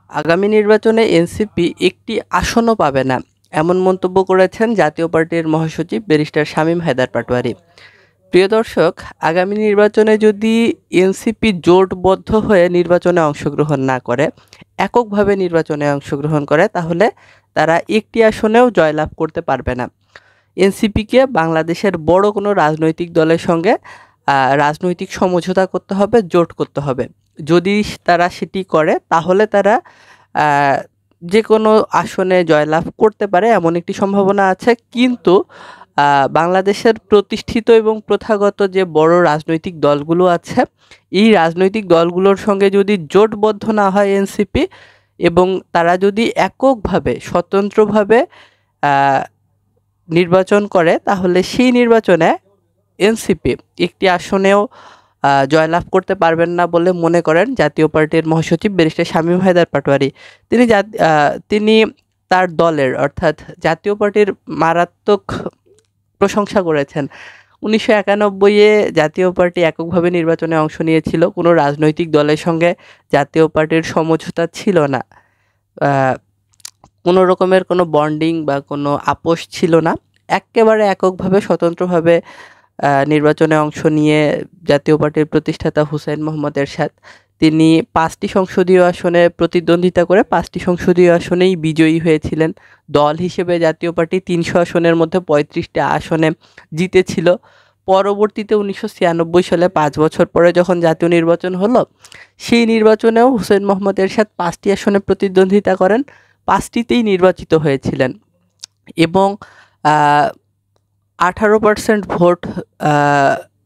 আগামী নির্বাচনে এনসিপি একটি আসনও পাবে না, এমন মন্তব্য করেছেন জাতীয় পার্টির মহাসচিব ব্যারিস্টার শামীম হায়দার পাটোয়ারি। প্রিয় দর্শক, আগামী নির্বাচনে যদি এনসিপি জোটবদ্ধ হয়ে নির্বাচনে অংশগ্রহণ না করে, এককভাবে নির্বাচনে অংশগ্রহণ করে, তাহলে তারা একটি আসনেও জয়লাভ করতে পারবে না। এনসিপিকে বাংলাদেশের বড় কোনো রাজনৈতিক দলের সঙ্গে রাজনৈতিক সমঝোতা করতে হবে, জোট করতে হবে। যদি তারা সেটি করে, তাহলে তারা আহ, যে কোনো আসনে জয়লাভ করতে পারে, এমন একটি সম্ভাবনা আছে। কিন্তু বাংলাদেশের প্রতিষ্ঠিত এবং প্রথাগত যে বড় রাজনৈতিক দলগুলো আছে, এই রাজনৈতিক দলগুলোর সঙ্গে যদি জোটবদ্ধ না হয় এনসিপি, এবং তারা যদি এককভাবে স্বতন্ত্রভাবে আহ, নির্বাচন করে, তাহলে সেই নির্বাচনে এনসিপি একটি আসনেও জয়লাভ করতে পারবেন না বলে মনে করেন জাতীয় পার্টির মহাসচিব ব্যারিস্টার শামীম হায়দার পাটোয়ারি। তিনি তার দলের অর্থাৎ জাতীয় পার্টির মারাত্মক প্রশংসা করেছেন। 1991-এ জাতীয় পার্টি এককভাবে নির্বাচনে অংশ নিয়েছিল, কোনো রাজনৈতিক দলের সঙ্গে জাতীয় পার্টির সমঝোতা ছিল না, কোনো রকমের কোনো বন্ডিং বা কোনো আপোষ ছিল না। একেবারে এককভাবে স্বতন্ত্রভাবে নির্বাচনে অংশ নিয়ে জাতীয় পার্টির প্রতিষ্ঠাতা হুসাইন মোহাম্মদ এরশাদ, তিনি 5টি সংসদীয় আসনে প্রতিদ্বন্দ্বিতা করে 5টি সংসদীয় আসনেই বিজয়ী হয়েছিলেন। দল হিসেবে জাতীয় পার্টি 300 আসনের মধ্যে 35টা আসনে জিতেছিল। পরবর্তীতে 1996 সালে 5 বছর পরে যখন জাতীয় নির্বাচন হলো, সেই নির্বাচনেও হুসাইন মোহাম্মদ এরশাদ 5টি আসনে প্রতিদ্বন্দ্বিতা করেন, 5টিতেই নির্বাচিত হয়েছিলেন। এবং 18% ভোট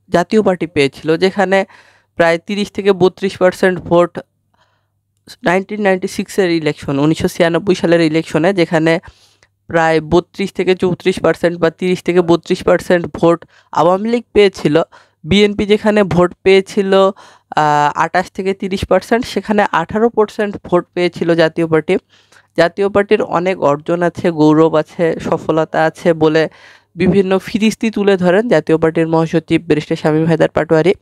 জাতীয় পার্টি পেয়েছিল, যেখানে প্রায় 30-32% ভোট 1996-এর ইলেকশন, 1996 সালের ইলেকশনে, যেখানে প্রায় 32-34% বা 30-32% ভোট আওয়ামী লীগ পেয়েছিল। বিএনপি যেখানে ভোট পেয়েছিল 28-30%, সেখানে 18% ভোট পেয়েছিল জাতীয় পার্টি। জাতীয় পার্টির অনেক অর্জন আছে, গৌরব আছে, সফলতা আছে বলে বিভিন্ন ফিরিস্তি তুলে ধরেন জাতীয় পার্টির মহাসচিব ব্যারিস্টার শামীম হায়দার পাটোয়ারি।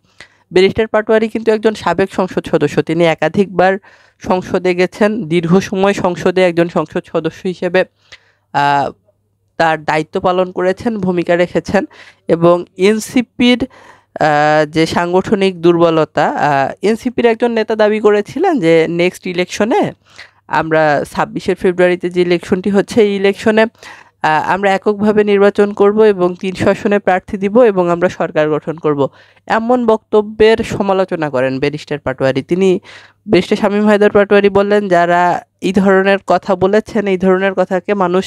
ব্যারিস্টার পাটোয়ারি কিন্তু একজন সাবেক সংসদ সদস্য, তিনি একাধিকবার সংসদে গেছেন, দীর্ঘ সময় সংসদে একজন সংসদ সদস্য হিসেবে তার দায়িত্ব পালন করেছেন, ভূমিকা রেখেছেন। এবং এনসিপির যে সাংগঠনিক দুর্বলতা, এনসিপির একজন নেতা দাবি করেছিলেন যে নেক্সট ইলেকশনে আমরা 26শে ফেব্রুয়ারিতে যে ইলেকশনটি হচ্ছে, এই ইলেকশনে আমরা এককভাবে নির্বাচন করব এবং 300 আসনে প্রার্থী দিব এবং আমরা সরকার গঠন করব, এমন বক্তব্যের সমালোচনা করেন ব্যারিস্টার পাটোয়ারি। ব্যারিস্টার শামীম হায়দার পাটোয়ারি বললেন, যারা এই ধরনের কথা বলেছেন, এই ধরনের কথাকে মানুষ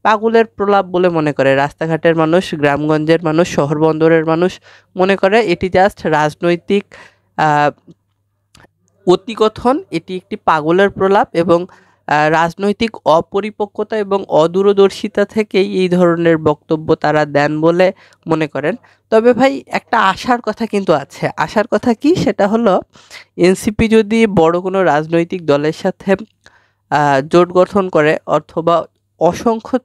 পাগলের প্রলাপ বলে মনে করে। রাস্তাঘাটের মানুষ, গ্রামগঞ্জের মানুষ, শহর বন্দরের মানুষ মনে করে এটি জাস্ট রাজনৈতিক অতিকথন, এটি একটি পাগলের প্রলাপ, এবং রাজনৈতিক অপরিপক্কতা এবং অদূরদর্শিতা থেকেই এই ধরনের বক্তব্য তারা দেন বলে মনে করেন। তবে ভাই, একটা আশার কথা কিন্তু আছে। আশার কথা কি? সেটা হলো, এনসিপি যদি বড় কোনো রাজনৈতিক দলের সাথে জোট গঠন করে, অথবা অসংখ্য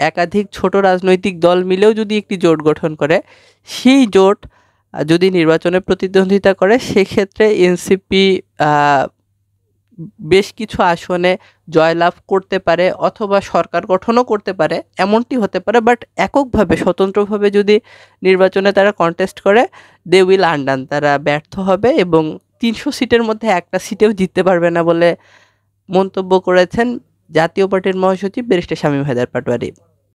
একাধিক ছোট রাজনৈতিক দল মিলেও যদি একটি জোট গঠন করে, সেই জোট যদি নির্বাচনে প্রতিদ্বন্দ্বিতা করে, সেক্ষেত্রে এনসিপি বেশ কিছু আসনে জয়লাভ করতে পারে, অথবা সরকার গঠনও করতে পারে, এমনটি হতে পারে। বাট এককভাবে স্বতন্ত্রভাবে যদি নির্বাচনে তারা কন্টেস্ট করে, দে উইল আন্ডান, তারা ব্যর্থ হবে এবং 300 সিটের মধ্যে একটা সিটেও জিততে পারবে না বলে মন্তব্য করেছেন জাতীয় পার্টির মহাসচিব ব্যারিস্টার শামীম হায়দার পাটোয়ারি।